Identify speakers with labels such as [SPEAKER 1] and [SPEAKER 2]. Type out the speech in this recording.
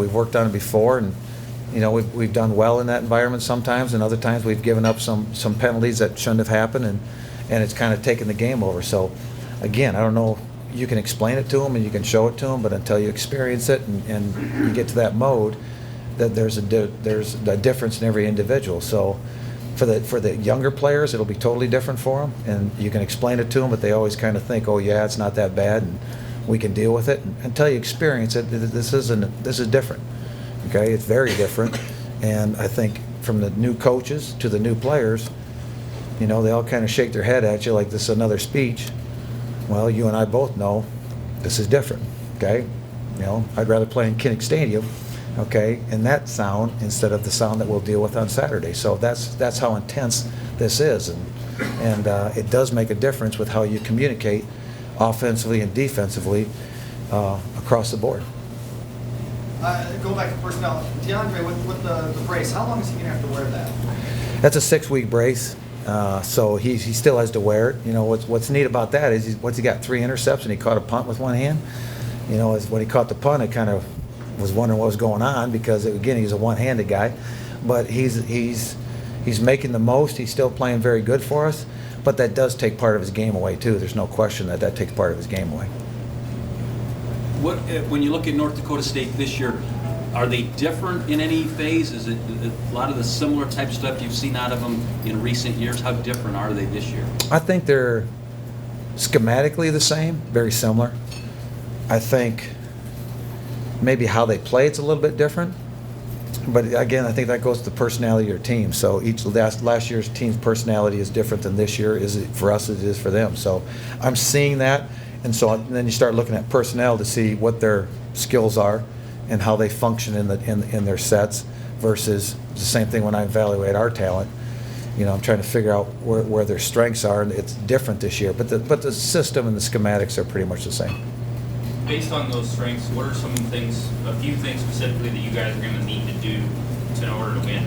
[SPEAKER 1] we've worked on it before, and we've done well in that environment sometimes, and other times we've given up some penalties that shouldn't have happened, and it's kind of taken the game over. So again, I don't know, you can explain it to them and you can show it to them, but until you experience it and you get to that mode, that there's a difference in every individual. So for the younger players, it'll be totally different for them, and you can explain it to them, but they always kind of think, oh yeah, it's not that bad, and we can deal with it. And until you experience it, this is different. Okay, it's very different, and I think from the new coaches to the new players, they all kind of shake their head at you like this is another speech. Well, you and I both know this is different. Okay, I'd rather play in Kinnick Stadium, okay, in that sound instead of the sound that we'll deal with on Saturday. So that's how intense this is, and it does make a difference with how you communicate offensively and defensively across the board.
[SPEAKER 2] Go back to personnel. DeAndre, with the brace, how long is he going to have to wear that?
[SPEAKER 1] That's a 6-week brace, so he still has to wear it. What's neat about that is he got 3 intercepts and he caught a punt with one hand. When he caught the punt, I kind of was wondering what was going on because, again, he's a one-handed guy. But he's making the most. He's still playing very good for us. But that does take part of his game away, too. There's no question that takes part of his game away.
[SPEAKER 3] When you look at North Dakota State this year, are they different in any phase? Is it a lot of the similar type stuff you've seen out of them in recent years? How different are they this year?
[SPEAKER 1] I think they're schematically the same, very similar. I think maybe how they play it's a little bit different. But again, I think that goes to the personality of your team. So last year's team's personality is different than this year for us as it is for them. So I'm seeing that, and then you start looking at personnel to see what their skills are and how they function in their sets versus the same thing when I evaluate our talent. I'm trying to figure out where their strengths are, and it's different this year. But the system and the schematics are pretty much the same.
[SPEAKER 4] Based on those strengths, what are a few things specifically that you guys are going to need to do in order to win?